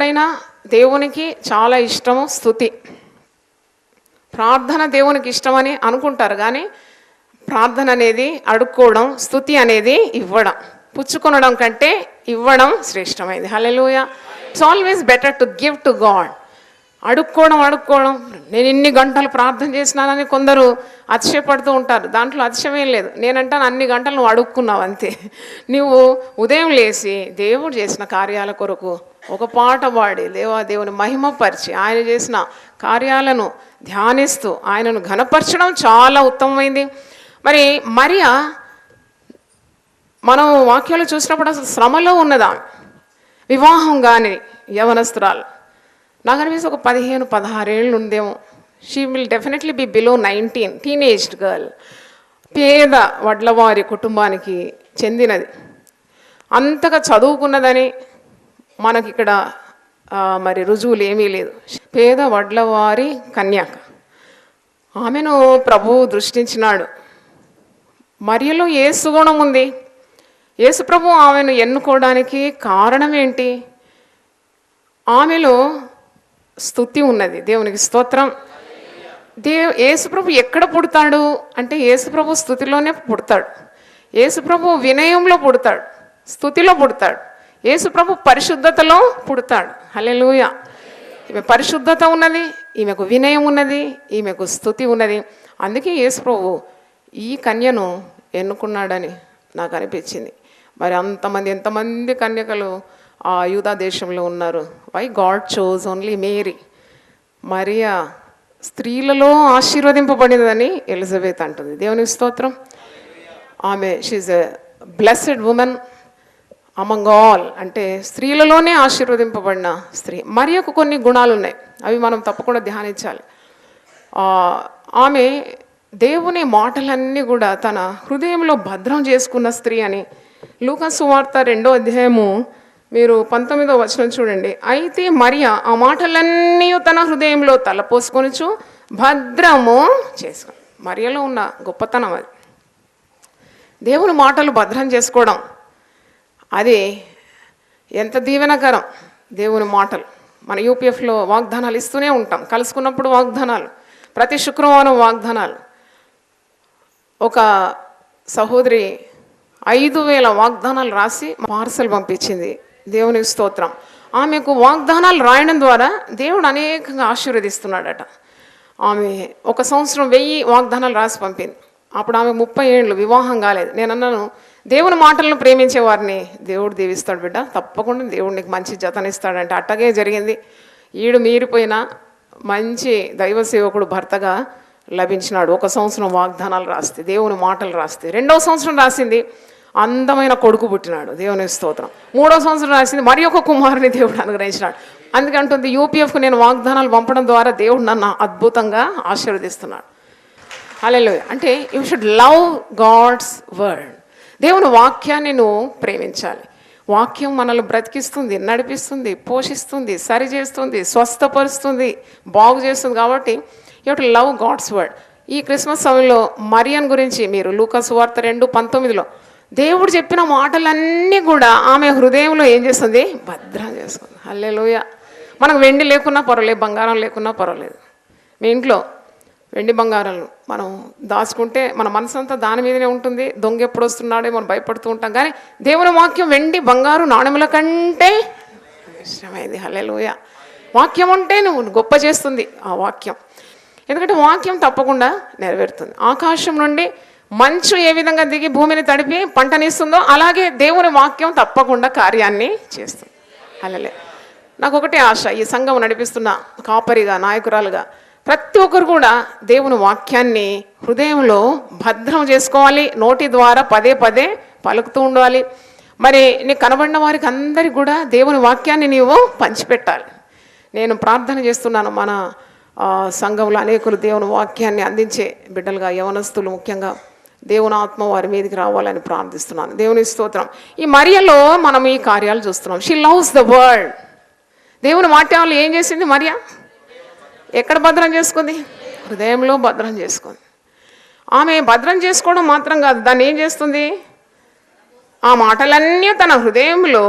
ఎప్పుడైనా దేవునికి చాలా ఇష్టము స్తుతి. ప్రార్థన దేవునికి ఇష్టమని అనుకుంటారు, కానీ ప్రార్థన అనేది అడుక్కోవడం, స్తుతి అనేది ఇవ్వడం. పుచ్చుకొనడం కంటే ఇవ్వడం శ్రేష్టమైంది. Hallelujah. It's always better to give to God. అడుక్కోవడం నేను ఇన్ని గంటలు ప్రార్థన చేసినానని కొందరు అతిశయపడుతూ ఉంటారు. దాంట్లో అతిశయమేం లేదు. నేనంటాను, అన్ని గంటలు నువ్వు అడుక్కున్నావు అంతే. నువ్వు ఉదయం లేచి దేవుడు చేసిన కార్యాల కొరకు ఒక పాట పాడి దేవుని మహిమపరిచి ఆయన చేసిన కార్యాలను ధ్యానిస్తూ ఆయనను ఘనపరచడం చాలా ఉత్తమమైంది. మరి మరియా మనం వాక్యాలు చూసినప్పుడు అసలు శ్రమలో ఉన్నదా, వివాహం కాని యవనస్తురాలు. నాకు అనిపిస్తే ఒక 15-16 ఏళ్ళు ఉందేమో. She will definitely be below 19, teenaged girl. పేద వడ్లవారి కుటుంబానికి చెందినది. అంతగా చదువుకున్నదని మనకి ఇక్కడ మరి రుజువులు ఏమీ లేదు. పేద వడ్లవారి కన్యాక. ఆమెను ప్రభువు దృష్టించినాడు. మరియలో యేసు గుణం ఉంది. యేసు ప్రభు ఆమెను ఎన్నుకోవడానికి కారణం ఏంటి? ఆమెలో స్తుతి ఉన్నది. దేవునికి స్తోత్రం. యేసుప్రభు ఎక్కడ పుడతాడు అంటే యేసుప్రభు స్తుతిలోనే పుడతాడు. యేసుప్రభు వినయంలో పుడతాడు, స్తుతిలో పుడతాడు. యేసుప్రభు పరిశుద్ధతలో పుడతాడు. హల్లెలూయా. ఈమె పరిశుద్ధత ఉన్నది, ఈమెకు వినయం ఉన్నది, ఈమెకు స్తుతి ఉన్నది. అందుకే యేసుప్రభు ఈ కన్యను ఎన్నుకున్నాడని నాకు అనిపించింది. మరి ఎంతమంది కన్యకలు ఆ యూదా దేశంలో ఉన్నారు. Why God chose only Mary. మరియా స్త్రీలలో ఆశీర్వదింపబడినదని ఎలిజబెత్ అంటుంది. దేవునికి స్తోత్రం. ఆమె she's a blessed woman among all. అంటే స్త్రీలలోనే ఆశీర్వదింపబడిన స్త్రీ. మరియకు కొన్ని గుణాలు ఉన్నాయి, అవి మనం తప్పకుండా ధ్యానించాలి. ఆమె దేవుని మాటలన్నీ కూడా తన హృదయంలో భద్రం చేసుకున్న స్త్రీ అని లూకా సువార్త 2వ అధ్యాయము మీరు 19వ వచనం చూడండి. అయితే మరియా ఆ మాటలన్నీ తన హృదయంలో తలపోసుకొనుచు భద్రము చేసుకుని. మరియలో ఉన్న గొప్పతనం అది. దేవుని మాటలు భద్రం చేసుకోవడం అది ఎంత దీవెనకరం. దేవుని మాటలు మన యూపీఎఫ్లో వాగ్దానాలు ఇస్తూనే ఉంటాం. కలుసుకున్నప్పుడు వాగ్దానాలు, ప్రతి శుక్రవారం వాగ్దానాలు. ఒక సహోదరి 5,000 వాగ్దానాలు రాసి పార్సల్ పంపించింది. దేవునికి స్తోత్రం. ఆమెకు వాగ్దానాలు రాయడం ద్వారా దేవుడు అనేకంగా ఆశీర్వదిస్తున్నాడట. ఆమె 1 సంవత్సరం 1000 వాగ్దానాలు రాసి పంపింది. అప్పుడు ఆమె 30 ఏళ్ళు, వివాహం కాలేదు. నేను అన్నాను, దేవుని మాటలను ప్రేమించే వారిని దేవుడు దీవిస్తాడు బిడ్డ, తప్పకుండా దేవుడు నీకు మంచి జతనిస్తాడంటే అట్టగే జరిగింది. ఈడు మీరిపోయిన మంచి దైవ సేవకుడు భర్తగా లభించినాడు. 1 సంవత్సరం వాగ్దానాలు రాస్తే, దేవుని మాటలు రాస్తే. 2వ సంవత్సరం రాసింది, అందమైన కొడుకు పుట్టినాడు. దేవుని స్తోత్రం. 3వ సంవత్సరం రాసింది, మరి ఒక కుమారుని దేవుడు అనుగ్రహించినాడు. అందుకంటుంది, యూపీఎఫ్కు నేను వాగ్దానాలు పంపడం ద్వారా దేవుడు నన్ను అద్భుతంగా ఆశీర్వదిస్తున్నాడు. హల్లెలూయా. అంటే you should love God's word. దేవుని వాక్యాన్ని నువ్వు ప్రేమించాలి. వాక్యం మనల్ని బ్రతికిస్తుంది, నడిపిస్తుంది, పోషిస్తుంది, సరిచేస్తుంది, స్వస్థపరుస్తుంది, బాగు చేస్తుంది. కాబట్టి you to love God's word. ఈ క్రిస్మస్ సమయంలో మరియన్ గురించి మీరు లూకా సువార్త 2:19లో దేవుడు చెప్పిన మాటలన్నీ కూడా ఆమె హృదయంలో ఏం చేస్తుంది? భద్రం చేసుకుంది. హల్లెలూయా. మనకు వెండి లేకున్నా పర్వాలేదు, బంగారం లేకున్నా పర్వాలేదు. మీ ఇంట్లో వెండి బంగారాలు మనం దాచుకుంటే మన మనసు అంతా దాని మీదనే ఉంటుంది. దొంగ ఎప్పుడు వస్తున్నాడే మనం భయపడుతూ ఉంటాం. కానీ దేవుని వాక్యం వెండి బంగారు నాణెముల కంటే ఇష్టమైంది. హల్లెలూయా. వాక్యం అంటే నువ్వు గొప్ప చేస్తుంది ఆ వాక్యం. ఎందుకంటే వాక్యం తప్పకుండా నెరవేరుతుంది. ఆకాశం నుండి మంచు ఏ విధంగా దిగి భూమిని తడిపి పంటనిస్తుందో అలాగే దేవుని వాక్యం తప్పకుండా కార్యాన్ని చేస్తుంది. హల్లెలూయా. నాకు ఒకటే ఆశ, ఈ సంఘం నడిపిస్తున్న కాపరిగా, నాయకురాలుగా ప్రతి ఒక్కరు కూడా దేవుని వాక్యాన్ని హృదయంలో భద్రం చేసుకోవాలి. నోటి ద్వారా పదే పలుకుతూ ఉండాలి. మరి నీకు కనబడిన వారికి అందరికి కూడా దేవుని వాక్యాన్ని నీవు పంచిపెట్టాలి. నేను ప్రార్థన చేస్తున్నాను, మన సంఘంలో అనేకులు దేవుని వాక్యాన్ని అందించే బిడ్డలుగా, యవనస్తులు ముఖ్యంగా దేవుని ఆత్మ వారి మీదకి రావాలని ప్రార్థిస్తున్నాను. దేవుని స్తోత్రం. ఈ మరియలో మనం ఈ కార్యాలు చూస్తున్నాం. She loves the world. దేవుని వాక్యాలు ఏం చేసింది మరియా? ఎక్కడ భద్రం చేసుకుంది? హృదయంలో భద్రం చేసుకుంది. ఆమె భద్రం చేసుకోవడం మాత్రం కాదు, దాన్ని ఏం చేస్తుంది? ఆ మాటలన్నీ తన హృదయంలో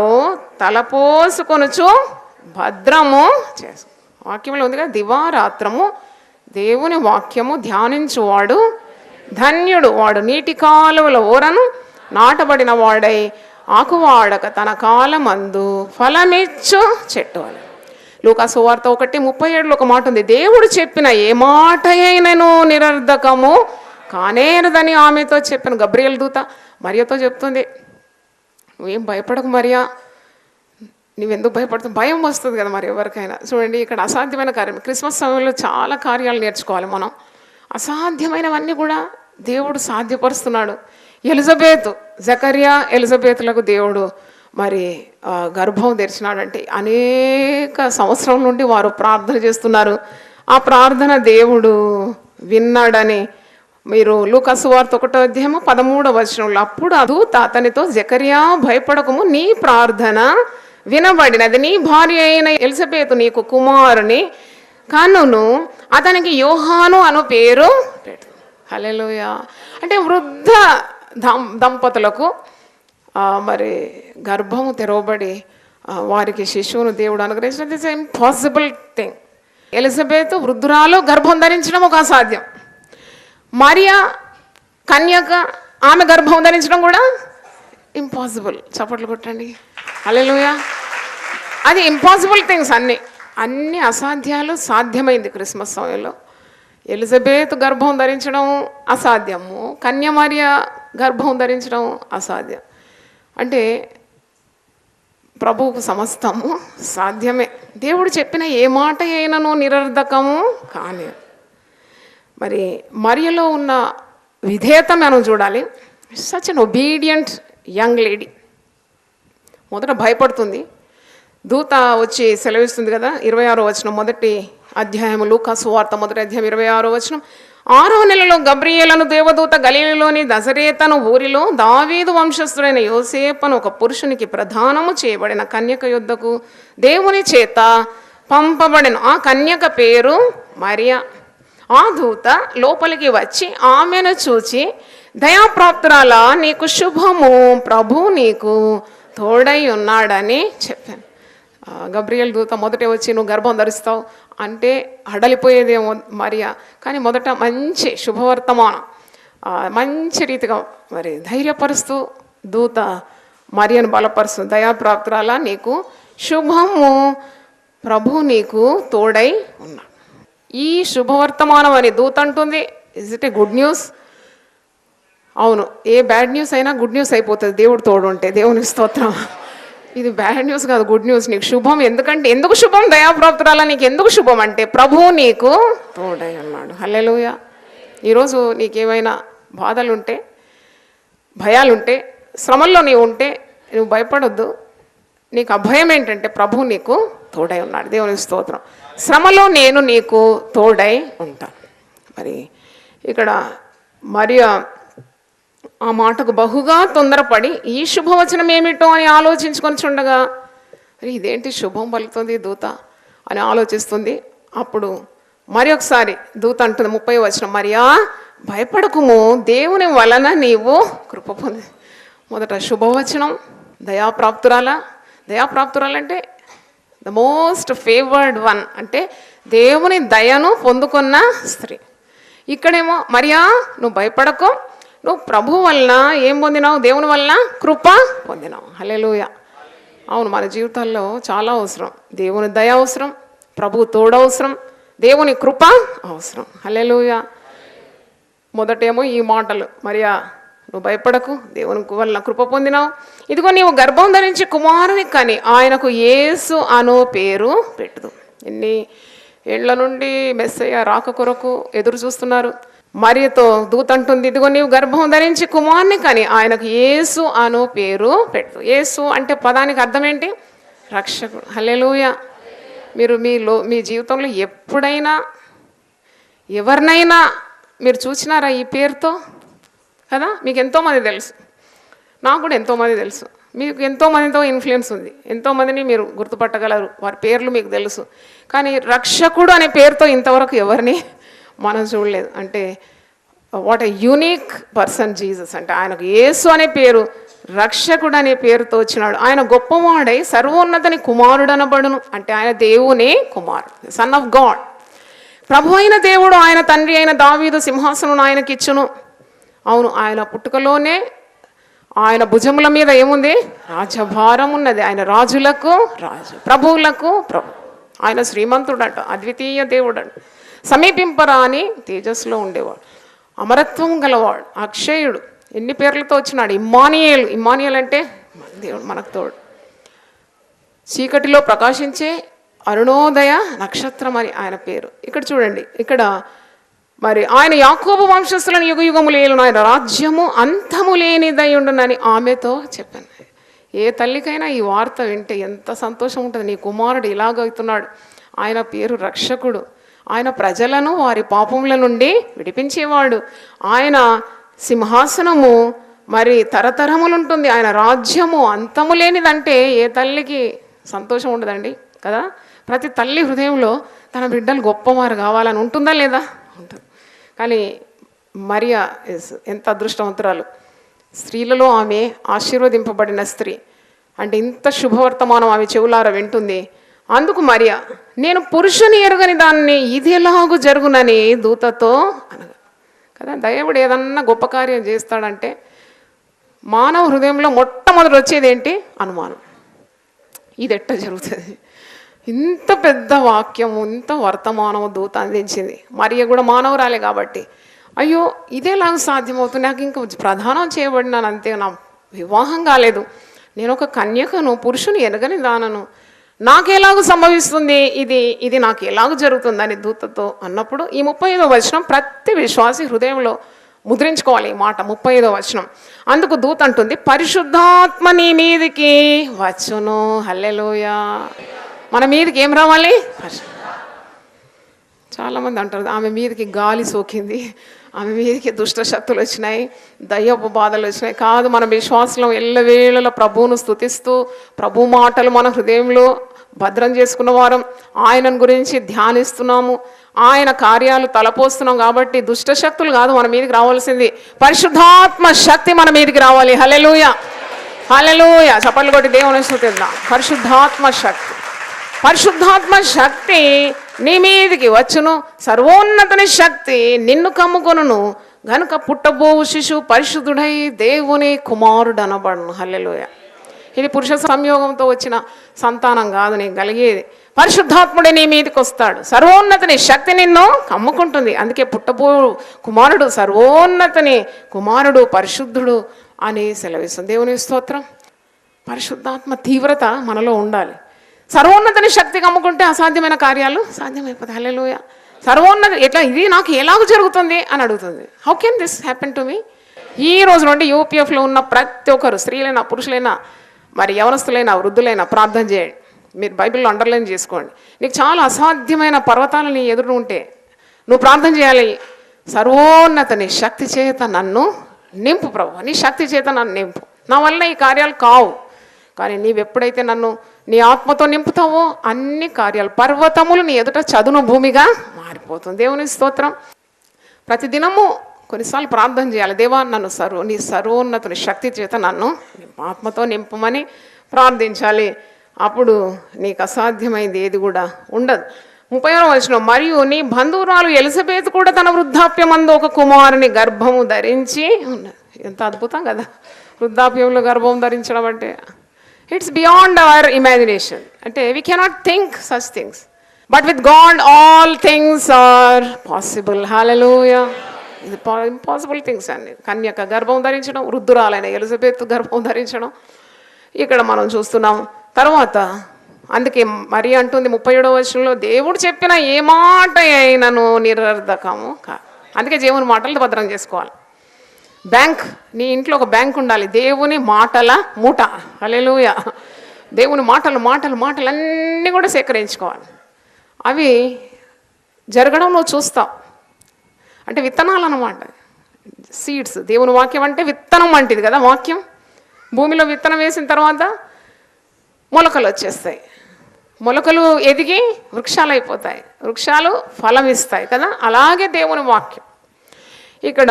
తలపోసుకొనుచు భద్రము చేసు. వాక్యంలో ఉంది కదా, దివారాత్రము దేవుని వాక్యము ధ్యానించువాడు ధన్యుడు. వాడు నీటి కాలువల ఓరను నాటబడిన వాడై ఆకువాడక తన కాలమందు ఫలమిచ్చు చెట్టు అని. లూకా సువార్త 1:37 ఒక మాట ఉంది, దేవుడు చెప్పిన ఏ మాట అయినను నిరర్ధకము కానేరదని ఆమెతో చెప్పాను. గబ్రియల్ దూత మరియతో చెప్తుంది, నువ్వేం భయపడకు మరియా, నువ్వెందుకు భయపడుతుంది? భయం వస్తుంది కదా మరి ఎవరికైనా. చూడండి, ఇక్కడ అసాధ్యమైన కార్యం. క్రిస్మస్ సమయంలో చాలా కార్యాలు నేర్చుకోవాలి మనం. అసాధ్యమైనవన్నీ కూడా దేవుడు సాధ్యపరుస్తున్నాడు. ఎలిజబెత్, జకర్యా ఎలిజబెత్లకు దేవుడు మరి గర్భం తెరిచినాడంటే అనేక సంవత్సరం నుండి వారు ప్రార్థన చేస్తున్నారు. ఆ ప్రార్థన దేవుడు విన్నాడని మీరు లూకా సువార్త 1:13 అప్పుడు ఆ దూత అతనితో, జకర్యా భయపడకము, నీ ప్రార్థన వినబడినది, నీ భార్య అయిన ఎలిజబెత్ నీకు కుమారుని కనును, అతనికి యోహాను అను పేరు పెట్టు. హల్లెలూయా. అంటే వృద్ధ దంపతులకు మరి గర్భము తెరవబడి వారికి శిశువును దేవుడు అనుగ్రహించడం ఇట్స్ ఇంపాసిబుల్ థింగ్. ఎలిజబెత్ వృద్ధురాలు గర్భం ధరించడం ఒక అసాధ్యం. మరియా కన్యక, ఆమె గర్భం ధరించడం కూడా ఇంపాసిబుల్. చప్పట్లు కొట్టండి. హల్లెలూయా. అది ఇంపాసిబుల్ థింగ్స్ అన్ని అసాధ్యాలు సాధ్యమైంది క్రిస్మస్ సమయంలో. ఎలిజబెత్ గర్భం ధరించడం అసాధ్యము, కన్య మరియ గర్భం ధరించడం అసాధ్యం. అంటే ప్రభువుకు సమస్తము సాధ్యమే. దేవుడు చెప్పిన ఏ మాట అయినను నిరర్ధకము కానీ. మరి మరియలో ఉన్న విధేయత మనం చూడాలి. Such an obedient young lady. మొదట భయపడుతుంది, దూత వచ్చి సెలవిస్తుంది కదా. 26వ వచనం, మొదటి అధ్యాయము లూకా సువార్త 1వ అధ్యాయం 26వ వచనం. 6వ నెలలో గబ్రియేలను దేవదూత గలిలలోని నజరేతను ఊరిలో దావీదు వంశస్థుడైన యోసేపును ఒక పురుషునికి ప్రధానము చేయబడిన కన్యక యొద్దకు దేవుని చేత పంపబడిన. ఆ కన్యక పేరు మరియా. ఆ దూత లోపలికి వచ్చి ఆమెను చూచి, దయాప్రాప్తురాలా, నీకు శుభము, ప్రభు నీకు తోడై ఉన్నాడని చెప్పాను. గబ్రియల్ దూత మొదట వచ్చి నువ్వు గర్భం ధరిస్తావు అంటే హడలిపోయేదేమో మరియా. కానీ మొదట మంచి శుభవర్తమానం మంచి రీతిగా మరి ధైర్యపరుస్తూ దూత మరియను బలపరుస్తూ, దయాప్రాప్తురాలా, నీకు శుభము, ప్రభు నీకు తోడై ఉన్నాడు. ఈ శుభవర్తమానం అని దూత అంటుంది. Is it a good news? అవును, ఏ బ్యాడ్ న్యూస్ అయినా గుడ్ న్యూస్ అయిపోతుంది దేవుడు తోడు ఉంటే. దేవునికి స్తోత్రం. ఇది బ్యాడ్ న్యూస్ కాదు, గుడ్ న్యూస్. నీకు శుభం. ఎందుకంటే ఎందుకు శుభం? దయాప్రాప్తురాలా, నీకు ఎందుకు శుభం అంటే ప్రభువు నీకు తోడై ఉన్నాడు. హల్లెలూయా. ఈరోజు నీకేమైనా బాధలుంటే, భయాలుంటే, శ్రమల్లో నీవు ఉంటే నువ్వు భయపడొద్దు. నీకు అభయం ఏంటంటే ప్రభువు నీకు తోడై ఉన్నాడు. దేవునికి స్తోత్రం. శ్రమలో నేను నీకు తోడై ఉంటాను. మరి ఇక్కడ మరియా ఆ మాటకు బహుగా తొందరపడి ఈ శుభవచనం ఏమిటో అని ఆలోచించుకొని చుండగా, అరే ఇదేంటి శుభం పలుకుతుంది దూత అని ఆలోచిస్తుంది. అప్పుడు మరి ఒకసారి దూత అంటుంది 30వ వచనం, మరియా భయపడకుము, దేవుని వలన నీవు కృప పొంది. మొదట శుభవచనం, దయాప్రాప్తురాలంటే ద మోస్ట్ ఫేవర్డ్ వన్, అంటే దేవుని దయను పొందుకున్న స్త్రీ. ఇక్కడేమో మరియా నువ్వు భయపడకు, నువ్వు ప్రభు వలన ఏం పొందినావు? దేవుని వలన కృప పొందినావు. హల్లెలూయా. అవును, మన జీవితాల్లో చాలా అవసరం. దేవుని దయ అవసరం, ప్రభు తోడు అవసరం, దేవుని కృప అవసరం. హల్లెలూయా. మొదటేమో ఈ మాటలు, మరియా నువ్వు భయపడకు, దేవుని వలన కృప పొందినావు. ఇదిగో నీవు గర్భం ధరించి కుమారుని కని ఆయనకు యేసు అను పేరు పెట్టుదు. ఎన్ని ఏళ్ల నుండి మెస్సయ్య రాక కొరకు ఎదురు చూస్తున్నారు. మరియతో దూత అంటుంది, ఇదిగో నీవు గర్భం ధరించి కుమారుని కని ఆయనకు యేసు అను పేరు పెట్టు. యేసు అంటే పదానికి అర్థం ఏంటి? రక్షకుడు. హల్లెలూయా. మీరు మీ జీవితంలో ఎప్పుడైనా ఎవరినైనా మీరు చూసినారా ఈ పేరుతో? కదా, మీకు ఎంతోమంది తెలుసు, నాకు కూడా ఎంతోమంది తెలుసు, మీకు ఎంతోమందితో ఇన్ఫ్లుయెన్స్ ఉంది, ఎంతోమందిని మీరు గుర్తుపట్టగలరు, వారి పేర్లు మీకు తెలుసు. కానీ రక్షకుడు అనే పేరుతో ఇంతవరకు ఎవరిని మనం చూడలేదు. అంటే what a unique person Jesus. అంటే ఆయనకు యేసు అనే పేరు రక్షకుడు అనే పేరుతో వచ్చినాడు. ఆయన గొప్పవాడై సర్వోన్నతని కుమారుడు అనబడును. అంటే ఆయన దేవుని కుమారుడు, సన్ ఆఫ్ గాడ్. ప్రభు అయిన దేవుడు ఆయన తండ్రి అయిన దావీదు సింహాసనం ఆయనకిచ్చును. అవును, ఆయన పుట్టుకలోనే ఆయన భుజముల మీద ఏముంది? రాజభారం ఉన్నది. ఆయన రాజులకు రాజు, ప్రభువులకు ప్రభు. ఆయన శ్రీమంతుడట, అద్వితీయ దేవుడట, సమీపింపరాని తేజస్సులో ఉండేవాడు, అమరత్వం గలవాడు, అక్షయుడు. ఎన్ని పేర్లతో వచ్చినాడు? ఇమ్మానియేలు. ఇమ్మానియేల్ అంటే దేవుడు మనకు తోడు. చీకటిలో ప్రకాశించే అరుణోదయ నక్షత్రం అని ఆయన పేరు. ఇక్కడ చూడండి, ఇక్కడ మరి ఆయన యాకోబు వంశస్థులను యుగ యుగములు ఏలును, ఆయన రాజ్యము అంతము లేనిదై ఉండునని ఆమెతో చెప్పాను. ఏ తల్లికైనా ఈ వార్త వింటే ఎంత సంతోషం ఉంటుంది. నీ కుమారుడు ఇలాగవుతున్నాడు. ఆయన పేరు రక్షకుడు. ఆయన ప్రజలను వారి పాపముల నుండి విడిపించేవాడు. ఆయన సింహాసనము మరి తరతరములు ఉంటుంది. ఆయన రాజ్యము అంతము లేనిదంటే ఏ తల్లికి సంతోషం ఉండదండి కదా. ప్రతి తల్లి హృదయంలో తన బిడ్డలు గొప్పవారు కావాలని ఉంటుందా లేదా? ఉంటుంది. కానీ మరియా ఎంత అదృష్టవంతురాలు. స్త్రీలలో ఆమె ఆశీర్వదింపబడిన స్త్రీ. అంటే ఇంత శుభవర్తమానం ఆమె చెవులార వింటుంది. అందుకు మరియా, నేను పురుషుని ఎరుగని దాన్ని ఇది ఎలాగూ జరుగునని దూతతో అనగా కదా. దేవుడు ఏదన్నా గొప్ప కార్యం చేస్తాడంటే మానవ హృదయంలో మొట్టమొదటి వచ్చేది ఏంటి? అనుమానం. ఇది ఎట్ట జరుగుతుంది? ఇంత పెద్ద వాక్యము, ఇంత వర్తమానము దూత అందించింది. మరియ కూడా మానవురాలే కాబట్టి, అయ్యో ఇదేలాగ సాధ్యమవుతుంది? నాకు ఇంకా ప్రధానం చేయబడినాను అంతే, నా వివాహం కాలేదు, నేను ఒక కన్యకను, పురుషుని ఎనగని దానను, నాకెలాగూ సంభవిస్తుంది ఇది నాకు ఎలాగూ జరుగుతుందని దూతతో అన్నప్పుడు ఈ 35వ వచనం ప్రతి విశ్వాసి హృదయంలో ముద్రించుకోవాలి. ఈ మాట 35వ వచనం. అందుకు దూత అంటుంది, పరిశుద్ధాత్మ నీ మీదికి వచ్చును. హల్లెలూయా. మన మీదకి ఏం రావాలి? చాలామంది అంటారు ఆమె మీదకి గాలి సోకింది, ఆమె మీదకి దుష్ట శక్తులు వచ్చినాయి, దయ్యపు బాధలు వచ్చినాయి. కాదు, మన విశ్వాసంలో ఎల్లవేళల ప్రభువును స్తుతిస్తూ ప్రభు మాటలు మన హృదయంలో భద్రం చేసుకున్న వారం, ఆయనను గురించి ధ్యానిస్తున్నాము, ఆయన కార్యాలు తలపోస్తున్నాం. కాబట్టి దుష్ట శక్తులు కాదు మన మీదకి రావాల్సింది, పరిశుద్ధాత్మ శక్తి మన మీదకి రావాలి. హల్లెలూయా, హల్లెలూయా. చప్పట్లు కొట్టి దేవుని స్తుతిద్దాం. పరిశుద్ధాత్మ శక్తి, పరిశుద్ధాత్మ శక్తి నీ మీదికి వచ్చును. సర్వోన్నతని శక్తి నిన్ను కమ్ముకొనును గనుక పుట్టబోవు శిశువు పరిశుద్ధుడై దేవుని కుమారుడు అనబడును. హల్లెలూయా. ఇది పురుష సంయోగంతో వచ్చిన సంతానం కాదు నీకు కలిగేది. పరిశుద్ధాత్ముడే నీ మీదకి వస్తాడు. సర్వోన్నతని శక్తి నిన్ను కమ్ముకుంటుంది. అందుకే పుట్టబో కుమారుడు సర్వోన్నతని కుమారుడు పరిశుద్ధుడు అని సెలవిస్తుంది. దేవుని స్తోత్రం. పరిశుద్ధాత్మ తీవ్రత మనలో ఉండాలి. సర్వోన్నతని శక్తి కమ్ముకుంటే అసాధ్యమైన కార్యాలు సాధ్యమైపోతాయి. హల్లెలూయా. సర్వోన్నత ఎట్లా, ఇది నాకు ఎలాగ జరుగుతుంది అని అడుగుతుంది. How can this happen to me? ఈ రోజు నుండి యూపీఎఫ్లో ఉన్న ప్రతి ఒక్కరు, స్త్రీలైనా పురుషులైనా మరి యవనస్తులైనా వృద్ధులైనా ప్రార్థన చేయండి. మీరు బైబిల్లో అండర్లైన్ చేసుకోండి. నీకు చాలా అసాధ్యమైన పర్వతాలు నీ ఎదురు ఉంటే నువ్వు ప్రార్థన చేయాలి. సర్వోన్నతని శక్తి చేత నన్ను నింపు ప్రభు, నీ శక్తి చేత నన్ను నింపు. నా వల్ల ఈ కార్యాలు కావు, కానీ నీవెప్పుడైతే నన్ను నీ ఆత్మతో నింపుతావో అన్ని కార్యాలు, పర్వతములు నీ ఎదుట చదును భూమిగా మారిపోతుంది. దేవుని స్తోత్రం. ప్రతిదినము కొన్నిసార్లు ప్రార్థన చేయాలి. దేవా నన్ను నీ సర్వోన్నతుని శక్తి చేత నన్ను ఆత్మతో నింపమని ప్రార్థించాలి. అప్పుడు నీకు అసాధ్యమైంది ఏది కూడా ఉండదు. 30వ వచనం, మరియు నీ బంధువురాలు ఎలిజబెత్ కూడా తన వృద్ధాప్యమందు ఒక కుమారుని గర్భము ధరించి ఉన్నది. ఎంత అద్భుతం కదా వృద్ధాప్యంలో గర్భం ధరించడం అంటే. It's beyond our imagination. అంటే we cannot think such things, but with God all things are possible. Hallelujah. ఇది ఇంపాసిబుల్ థింగ్స్ అండి. కన్యక గర్భం ధరించడం, వృద్ధురాలైన ఎలిజబెత్ గర్భం ధరించడం ఇక్కడ మనం చూస్తున్నాం. తర్వాత అందుకే మరి అంటుంది 37వ వచనంలో, దేవుడు చెప్పిన ఏ మాట అయినను నిరర్ధకము కాదు. అందుకే దేవుని మాటలు భద్రం చేసుకోవాలి. బ్యాంక్, నీ ఇంట్లో ఒక బ్యాంక్ ఉండాలి, దేవుని మాటల మూట. హల్లెలూయా. దేవుని మాటలు అన్నీ కూడా సేకరించుకోవాలి. అవి జరగడం నువ్వు చూస్తావు. అంటే విత్తనాలు అన్నమాట, సీడ్స్. దేవుని వాక్యం అంటే విత్తనం వంటిది కదా వాక్యం. భూమిలో విత్తనం వేసిన తర్వాత మొలకలు వచ్చేస్తాయి, మొలకలు ఎదిగి వృక్షాలు అయిపోతాయి, వృక్షాలు ఫలం ఇస్తాయి కదా. అలాగే దేవుని వాక్యం. ఇక్కడ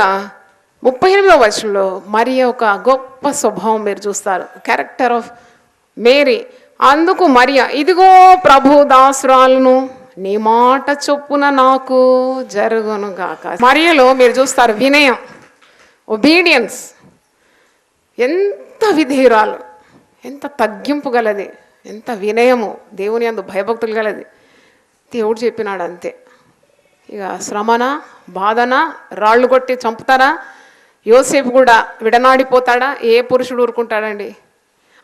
38వ వచనంలో మరియ ఒక గొప్ప స్వభావం మీరు చూస్తారు, క్యారెక్టర్ ఆఫ్ మేరీ. అందుకు మరియ, ఇదిగో ప్రభు దాసురాలను, నీ మాట చొప్పున నాకు జరుగును గాక. మరియలో మీరు చూస్తారు వినయం, ఒబీడియన్స్, ఎంత విధేయురాలు, ఎంత తగ్గింపు గలది, ఎంత వినయము, దేవుని యందు భయభక్తులు గలది. దేవుడు చెప్పినాడు అంతే. ఇక శ్రమన బాధన, రాళ్ళు కొట్టి చంపుతారా, యోసేపు కూడా విడనాడిపోతాడా? ఏ పురుషుడు ఊరుకుంటాడండి?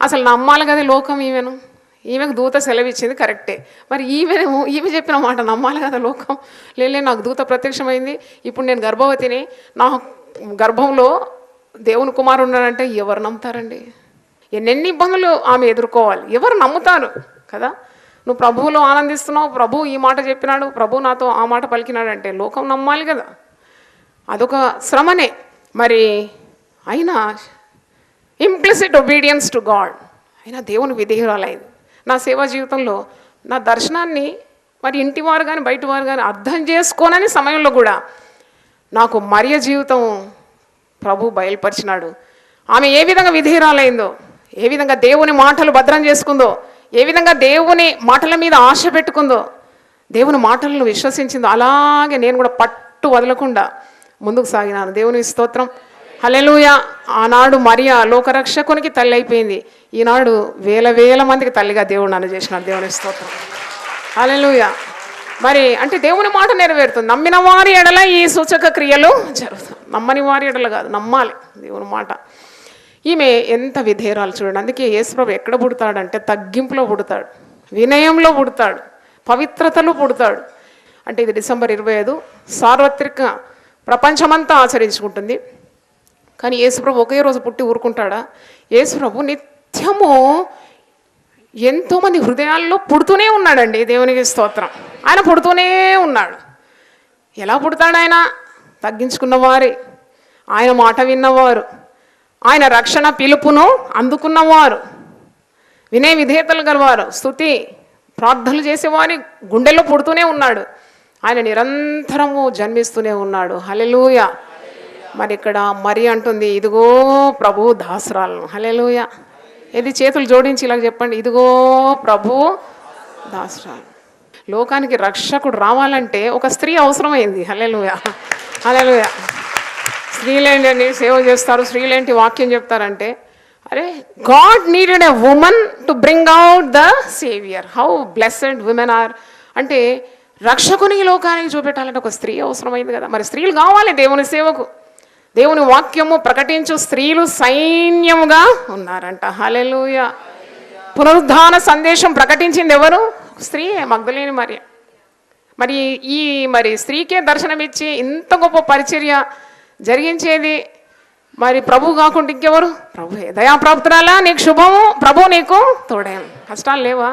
అసలు నమ్మాలి కదా లోకం ఈమెను. ఈమెకు దూత సెలవిచ్చింది కరెక్టే, మరి ఈమె చెప్పిన మాట నమ్మాలి కదా లోకం. లేలే, నాకు దూత ప్రత్యక్షమైంది, ఇప్పుడు నేను గర్భవతిని, నా గర్భంలో దేవుని కుమారుడు ఉన్నాడంటే ఎవరు నమ్ముతారండి? ఎన్నెన్ని ఇబ్బందులు ఆమె ఎదుర్కోవాలి, ఎవరు నమ్ముతారు కదా? నువ్వు ప్రభువులో ఆనందిస్తున్నావు, ప్రభు ఈ మాట చెప్పినాడు, ప్రభు నాతో ఆ మాట పలికినాడంటే లోకం నమ్మాలి కదా. అదొక శ్రమనే. మరి అయినా ఇంప్లిసిట్ ఒబీడియన్స్ టు గాడ్, అయినా దేవుని విధేయురాలైంది. నా సేవా జీవితంలో నా దర్శనాన్ని మరి ఇంటివారు కానీ బయటవారు కానీ అర్థం చేసుకోనని సమయంలో కూడా నాకు మరియ జీవితం ప్రభు బయలుపరిచినాడు. ఆమె ఏ విధంగా విధేయురాలైందో, ఏ విధంగా దేవుని మాటలు భద్రం చేసుకుందో, ఏ విధంగా దేవుని మాటల మీద ఆశ పెట్టుకుందో, దేవుని మాటలను విశ్వసించిందో, అలాగే నేను కూడా పట్టు వదలకుండా ముందుకు సాగినాను. దేవుని స్తోత్రం, హల్లెలూయా. ఆనాడు మరియ లోకరక్షకునికి తల్లి అయిపోయింది, ఈనాడు వేల వేల మందికి తల్లిగా దేవుడు నన్ను చేసినాడు. దేవుని స్తోత్రం, హల్లెలూయా. మరి అంటే దేవుని మాట నెరవేరుతుంది. నమ్మిన వారి ఎడల ఈ సూచక క్రియలు జరుగుతాయి. నమ్మని వారి ఎడల కాదు, నమ్మాలి దేవుని మాట. ఈమె ఎంత విధేయురాలు చూడండి. అందుకే యేసుప్రభు ఎక్కడ పుడతాడంటే తగ్గింపులో పుడతాడు, వినయంలో పుడతాడు, పవిత్రతలో పుడతాడు. అంటే ఇది డిసెంబర్ 25 సార్వత్రిక ప్రపంచమంతా ఆచరించుకుంటుంది. కానీ యేసుప్రభు ఒకే రోజు పుట్టి ఊరుకుంటాడా? యేసుప్రభు నిత్యము ఎంతోమంది హృదయాల్లో పుడుతూనే ఉన్నాడండి. దేవునికి స్తోత్రం. ఆయన పుడుతూనే ఉన్నాడు. ఎలా పుడతాడు ఆయన? తగ్గించుకున్న వారే, ఆయన మాట విన్నవారు, ఆయన రక్షణ పిలుపును అందుకున్నవారు, వినయ విధేయతలు గలవారు, స్తుతి ప్రార్థనలు చేసేవారి గుండెల్లో పుడుతూనే ఉన్నాడు. ఆయన నిరంతరము జన్మిస్తూనే ఉన్నాడు. హల్లెలూయా. మరి ఇక్కడ మరి అంటుంది, ఇదిగో ప్రభు దాసురాలను. హల్లెలూయా. ఇది చేతులు జోడించి ఇలా చెప్పండి, ఇదిగో ప్రభు దాసురాలు. లోకానికి రక్షకుడు రావాలంటే ఒక స్త్రీ అవసరమైంది. హల్లెలూయా, హల్లెలూయా. స్త్రీలేంటి సేవ చేస్తారు, స్త్రీలేంటి వాక్యం చెప్తారంటే, అరే God needed a woman to bring out the saviour. How blessed women are. అంటే రక్షకుని లోకానికి చూపెట్టాలంటే ఒక స్త్రీ అవసరమైంది కదా. మరి స్త్రీలు కావాలి దేవుని సేవకు. దేవుని వాక్యము ప్రకటించు స్త్రీలు సైన్యముగా ఉన్నారంట. హల్లెలూయా. పునరుద్ధాన సందేశం ప్రకటించింది ఎవరు? స్త్రీయే, మగ్దలేని మరియ. మరి స్త్రీకే దర్శనమిచ్చి ఇంత గొప్ప పరిచర్య జరిగించేది మరి ప్రభు కాకుండా ఇంకెవరు? ప్రభువే. దయాప్రాప్తురాలా, నీకు శుభము, ప్రభు నీకు తోడేం. కష్టాలు లేవా?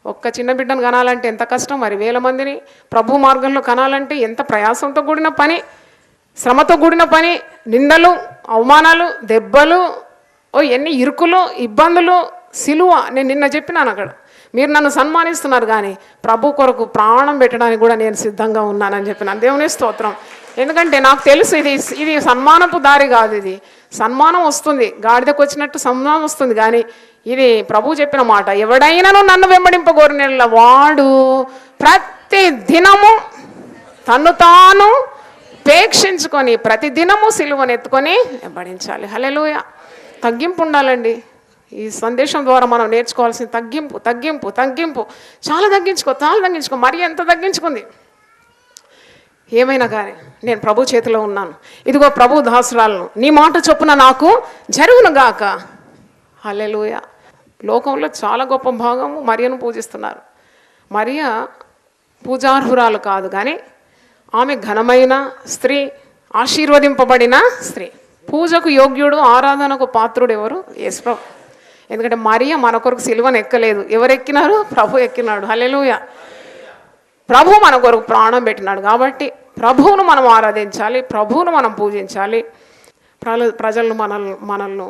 ఒక్క చిన్న బిడ్డను కనాలంటే ఎంత కష్టం, మరి వేల మందిని ప్రభు మార్గంలో కనాలంటే ఎంత ప్రయాసంతో కూడిన పని, శ్రమతో కూడిన పని, నిందలు, అవమానాలు, దెబ్బలు, ఎన్ని ఇరుకులు, ఇబ్బందులు, సిలువ. నేను నిన్న చెప్పినాను అక్కడ, మీరు నన్ను సన్మానిస్తున్నారు కానీ ప్రభు కొరకు ప్రాణం పెట్టడానికి కూడా నేను సిద్ధంగా ఉన్నానని చెప్పినాను. దేవుని స్తోత్రం. ఎందుకంటే నాకు తెలుసు ఇది సన్మానపు దారి కాదు. ఇది సన్మానం వస్తుంది, గాడిదకు వచ్చినట్టు సన్మానం వస్తుంది, కానీ ఇది ప్రభు చెప్పిన మాట. ఎవడైనాను నన్ను వెంబడింపగోరిన వాడు ప్రతి దినము తన్ను తాను ఉపేక్షించుకొని ప్రతి దినము సిలువను ఎత్తుకొని వెంబడించాలి. హల్లెలూయా. తగ్గింపు ఉండాలండి. ఈ సందేశం ద్వారా మనం నేర్చుకోవాల్సిన తగ్గింపు, తగ్గింపు, తగ్గింపు. చాలా తగ్గించుకో. మరి ఎంత తగ్గించుకుంది. ఏమైనా కానీ నేను ప్రభు చేతిలో ఉన్నాను, ఇదిగో ప్రభు దాసురాలను, నీ మాట చొప్పున నాకు జరుగునుగాక. హల్లెలూయా. లోకంలో చాలా గొప్ప భాగము మరియను పూజిస్తున్నారు. మరియ పూజార్హురాలు కాదు, కానీ ఆమె ఘనమైన స్త్రీ, ఆశీర్వదింపబడిన స్త్రీ. పూజకు యోగ్యుడు, ఆరాధనకు పాత్రుడు ఎవరు? యేసుప్రభు. ఎందుకంటే మరియ మన కొరకు సిలువను ఎక్కలేదు. ఎవరు ఎక్కినారు? ప్రభు ఎక్కినాడు. హల్లెలూయా. ప్రభు మన కొరకు ప్రాణం పెట్టినాడు. కాబట్టి ప్రభువును మనం ఆరాధించాలి, ప్రభువును మనం పూజించాలి. ప్రజలను మనల్ని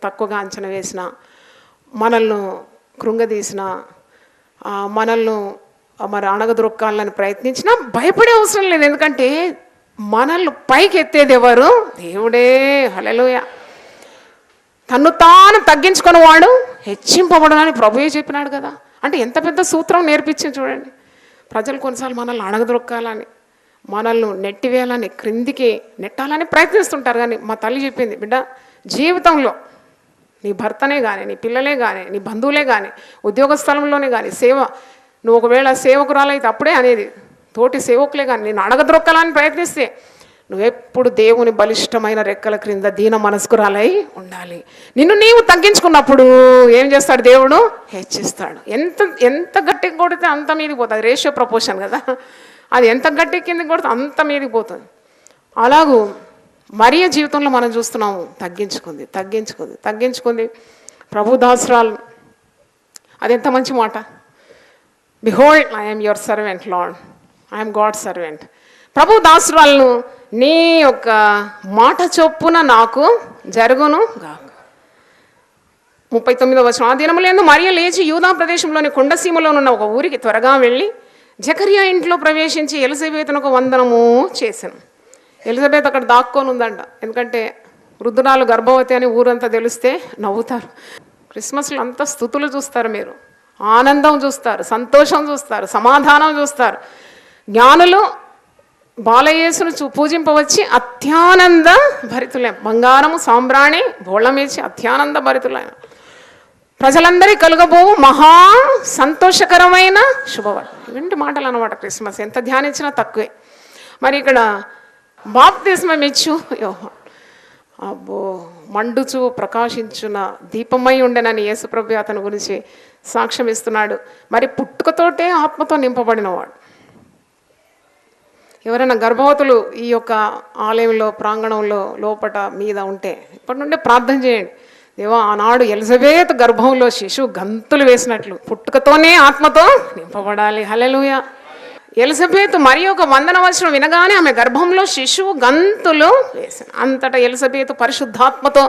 తక్కువగా అంచనా వేసిన, మనల్ని కృంగదీసిన, మనల్ని మరి అణగదొక్కాలని ప్రయత్నించినా భయపడే అవసరం లేదు. ఎందుకంటే మనల్ని పైకి ఎత్తేది ఎవరు? దేవుడే. హల్లెలూయా. తన్ను తాను తగ్గించుకున్న వాడు హెచ్చింపబడనని ప్రభువే చెప్పినాడు కదా. అంటే ఎంత పెద్ద సూత్రం నేర్పించింది చూడండి. ప్రజలు కొన్నిసార్లు మనల్ని అణగదొక్కాలని, మనల్ని నెట్టివేయాలని, క్రిందికి నెట్టాలని ప్రయత్నిస్తుంటారు. కానీ మా తల్లి చెప్పింది, బిడ్డ జీవితంలో నీ భర్తనే కానీ, నీ పిల్లలే కానీ, నీ బంధువులే కానీ, ఉద్యోగ స్థలంలోనే కానీ, నువ్వు ఒకవేళ సేవకురాలైతే అప్పుడే అనేది, తోటి సేవకులే కానీ నేను అణగదొక్కాలని ప్రయత్నిస్తే నువ్వెప్పుడు దేవుని బలిష్టమైన రెక్కల క్రింద దీన మనస్కురాలై ఉండాలి. నిన్ను నీవు తగ్గించుకున్నప్పుడు ఏం చేస్తాడు? దేవుడు హెచ్చిస్తాడు. ఎంత గట్టిగా కొడితే అంత మీదకి పోతుంది. రేషియో ప్రపోర్షన్ కదా, అది ఎంత గట్టి కిందకి కొడితే అంత మీదకి పోతుంది. అలాగూ మరియ జీవితంలో మనం చూస్తున్నాము, తగ్గించుకుంది. ప్రభు దాసురాలు, అది ఎంత మంచి మాట. Behold I am your servant Lord, I am God servant. ప్రభు దాసురాలను నీ యొక్క మాట చొప్పున నాకు జరుగును గాక. 39వ వచనం. ఆ దినములందు మరియ లేచి యూదా ప్రదేశంలోని కొండసీమలోనున్న ఒక ఊరికి త్వరగా వెళ్ళి జకరియా ఇంట్లో ప్రవేశించి ఎలిజబెతునకు వందనము చేశాను. ఎలిజబెత్ అక్కడ దాక్కొని ఉందంట. ఎందుకంటే వృద్ధురాలు గర్భవతి అని ఊరంతా తెలిస్తే నవ్వుతారు. క్రిస్మస్లో అంతా స్తుతులు చూస్తారు, మీరు ఆనందం చూస్తారు, సంతోషం చూస్తారు, సమాధానం చూస్తారు. జ్ఞానులు బాలయేసును పూజింపవచ్చి అత్యానంద భరితులే, బంగారము సాంబ్రాణి బోళమేసి అత్యానంద భరితులైన ప్రజలందరి కలుగబోవు మహా సంతోషకరమైన శుభవార్త. ఇవంటి మాటలు అన్నమాట. క్రిస్మస్ ఎంత ధ్యానించినా తక్కువే. మరి ఇక్కడ బాప్తిస్మం ఇచ్చు యోహాను, అబ్బో మండుచు ప్రకాశించున దీపమై ఉండెనని యేసుప్రభు అతని గురించి సాక్ష్యం ఇస్తున్నాడు. మరి పుట్టుకతోటే ఆత్మతో నింపబడినవాడు. ఎవరైనా గర్భవతులు ఈ యొక్క ఆలయంలో ప్రాంగణంలో లోపట మీద ఉంటే ఇప్పటి నుండే ప్రార్థన చేయండి. దేవా, ఆనాడు ఎలిజబెత్ గర్భంలో శిశువు గంతులు వేసినట్లు పుట్టుకతోనే ఆత్మతో నింపబడాలి. హల్లెలూయా. ఎలిజబెత్ మరి ఒక 100వ వచనం వినగానే ఆమె గర్భంలో శిశువు గంతులు వేసిన అంతటా ఎలిజబెత్ పరిశుద్ధాత్మతో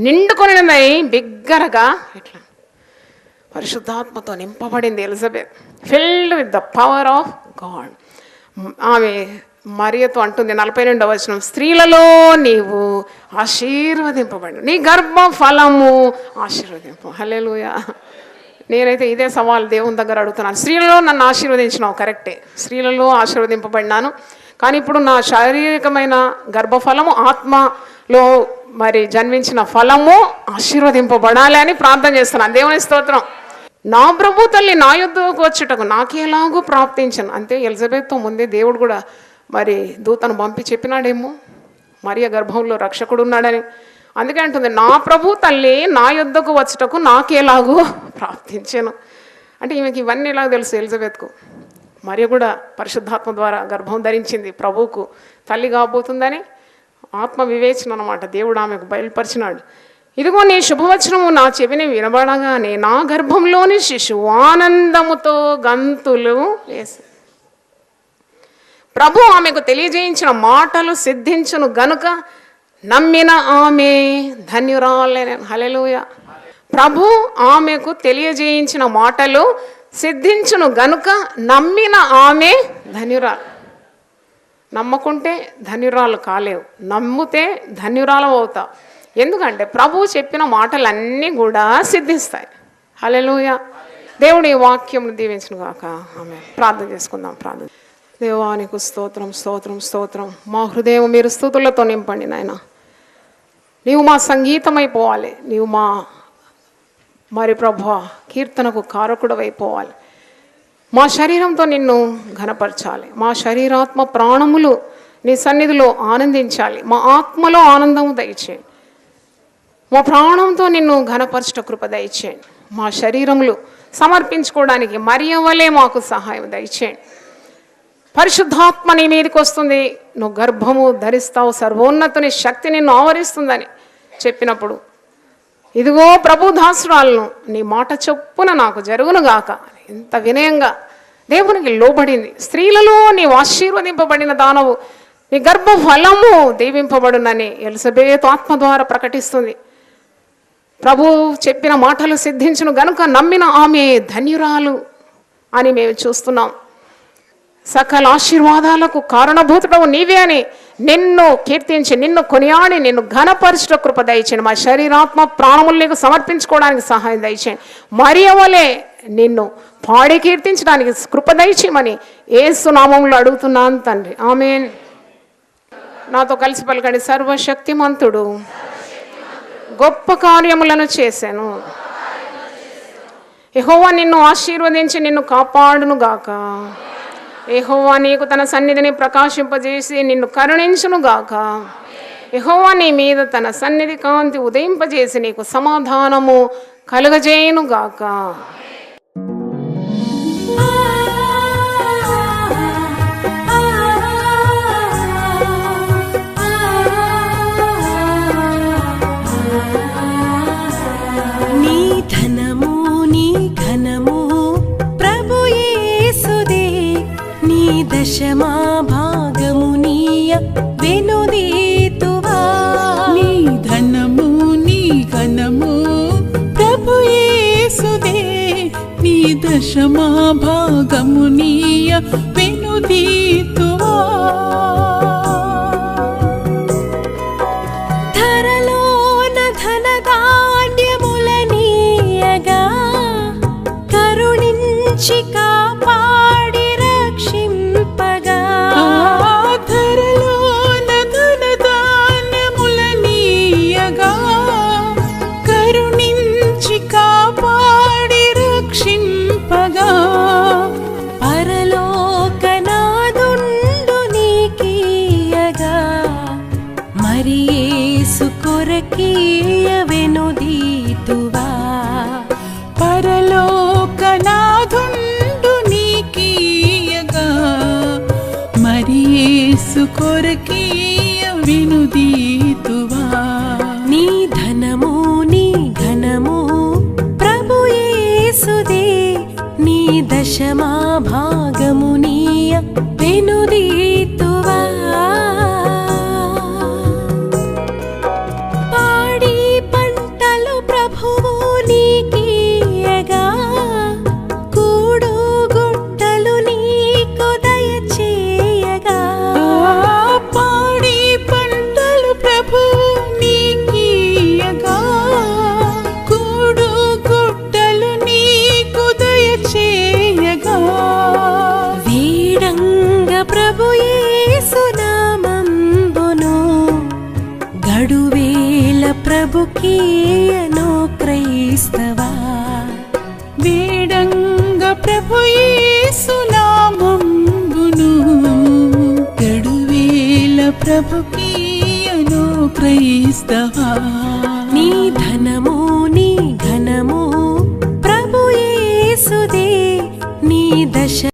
నిండుకొనినదై బిగ్గరగా ఇట్లా పరిశుద్ధాత్మతో నింపబడింది Elizabeth, filled with the power of God. ఆమె మరియతో అంటుంది 42వ వచనం, స్త్రీలలో నీవు ఆశీర్వదింపబడి, నీ గర్భ ఫలము ఆశీర్వదింపు. హల్లెలూయా. నేనైతే ఇదే సవాల్ దేవుని దగ్గర అడుగుతున్నాను. స్త్రీలలో నన్ను ఆశీర్వదించినావు, కరెక్టే, స్త్రీలలో ఆశీర్వదింపబడినాను. కానీ ఇప్పుడు నా శారీరకమైన గర్భఫలము, ఆత్మలో మరి జన్మించిన ఫలము ఆశీర్వదింపబడాలి అని ప్రార్థన చేస్తున్నాను. దేవుని స్తోత్రం. నా ప్రభు తల్లి నా యుద్ధకు వచ్చుటకు నాకేలాగూ ప్రాప్తించను. అంతే, ఎలిజబెత్తో ముందే దేవుడు కూడా మరి దూతను పంపి చెప్పినాడేమో మరియ గర్భంలో రక్షకుడు ఉన్నాడని. అందుకే అంటుంది, నా ప్రభు తల్లి నా యుద్ధకు వచ్చుటకు నాకేలాగూ ప్రాప్తించాను. అంటే ఈమెకి ఇవన్నీ ఎలాగ తెలుసు ఎలిజబెత్కు. మరియ కూడా పరిశుద్ధాత్మ ద్వారా గర్భం ధరించింది, ప్రభువుకు తల్లి కాబోతుందని ఆత్మ వివేచన అన్నమాట. దేవుడు ఆమెకు బయలుపరిచినాడు. ఇదిగో నీ శుభవచనము నా చెవిని వినబడగానే నా గర్భంలోని శిశువు ఆనందముతో గంతులు వేసి, ప్రభు ఆమెకు తెలియజేయించిన మాటలు సిద్ధించును గనుక నమ్మిన ఆమె ధన్యురాలే. హల్లెలూయా. ప్రభు ఆమెకు తెలియజేయించిన మాటలు సిద్ధించును గనుక నమ్మిన ఆమె ధన్యురాలు. నమ్మకుంటే ధన్యురాలు కాలేవు, నమ్మితే ధన్యురాలు అవుతావు. ఎందుకంటే ప్రభు చెప్పిన మాటలన్నీ కూడా సిద్ధిస్తాయి. హల్లెలూయా. దేవుడి వాక్యం దీవించును గాక. ఆమె ప్రార్థన చేసుకుందాం. ప్రార్థన. దేవానికి స్తోత్రం, స్తోత్రం, స్తోత్రం. మా హృదయం మీరు స్తుతులతో నింపండి నాయన. నీవు మా సంగీతమైపోవాలి, నీవు మరి ప్రభువా కీర్తనకు కారకుడవైపోవాలి. మా శరీరంతో నిన్ను ఘనపరచాలి. మా శరీరాత్మ ప్రాణములు నీ సన్నిధిలో ఆనందించాలి. మా ఆత్మలో ఆనందము దయచేయండి. మా ప్రాణంతో నిన్ను ఘనపరచుట కృప దయచేయండి. మా శరీరములు సమర్పించుకోవడానికి మరియ వలె మాకు సహాయం దయచేయండి. పరిశుద్ధాత్మ నీ మీదకి వస్తుంది, నువ్వు గర్భము ధరిస్తావు, సర్వోన్నతుని శక్తి నిన్ను ఆవరిస్తుందని చెప్పినప్పుడు, ఇదిగో ప్రభు దాసురాలను నీ మాట చొప్పున నాకు జరుగునుగాక. ఎంత వినయంగా దేవునికి లోబడింది. స్త్రీలలో నీవు ఆశీర్వదింపబడిన దానవు, నీ గర్భఫలము దీవింపబడునని ఎలిజబెత్ ఆత్మ ద్వారా ప్రకటిస్తుంది. ప్రభు చెప్పిన మాటలు సిద్ధించును గనుక నమ్మిన ఆమె ధన్యురాలు అని మేము చూస్తున్నాం. సకల ఆశీర్వాదాలకు కారణభూతుడవు నీవే అని నిన్ను కీర్తించి, నిన్ను కొనియాడి, నిన్ను ఘనపరచుట కృప దయచేయండి. మా శరీరాత్మ ప్రాణములు నీకు సమర్పించుకోవడానికి సహాయం దయచేయండి. మరియవలే నిన్ను పాడి కీర్తించడానికి కృప దయచేయమని యేసు నామములో అడుగుతున్నాను తండ్రి, ఆమేన్. నాతో కలిసి పలకండి. సర్వశక్తిమంతుడు గొప్ప కార్యములను చేశాను. యెహోవా నిన్ను ఆశీర్వదించి నిన్ను కాపాడును గాక. యెహోవా నీకు తన సన్నిధిని ప్రకాశింపజేసి నిన్ను కరుణించును గాక. యెహోవా నీ మీద తన సన్నిధి కాంతి ఉదయింపజేసి నీకు సమాధానము కలుగజేయును గాక. దశమా భాగమునీయ వెనుదీతువా. నీ ధనము నీ ఘనము ప్రభు యేసుదే, నీ దశమా భాగమునీయ వెనుదీతువా. ధరలోన ధనధాన్యములనీయగా కరుణించి కాపాడి రక్షింపగా. ధరలోన ధనధాన్యములనీయగా కరుణించి కాపాడి రక్షింపగా. పరలోకనాదుండు నీకీయగా మరి యేసు కొరకీయ వెనుదీతువా. పరలోకనాథుండు నీకీయగా మరి యేసు కొరకీయ వెనుదీతువా. నీ ధనము నీ ఘనము ప్రభు యేసుదే, నీ దశమా భాగమునీయ వెనుదీతువా. పాడి పంటలు ప్రభువు నీకీయగా కూడు గుట్టలు నీకు దయచేయగా. పాడి పంటలు ప్రభువు నీకీయగా కూడు గుట్టలు నీకు దయచేయగా. వీడంగ ప్రభు యేసు నామంబును గడువేల ప్రభుకీయను క్రైస్తవా. వేడంగ ప్రభు యేసు నామంబును గడువేల ప్రభుకీయను క్రైస్తవా. నీ ధనము నీ ఘనము ప్రభు యేసుదే, నీ దశ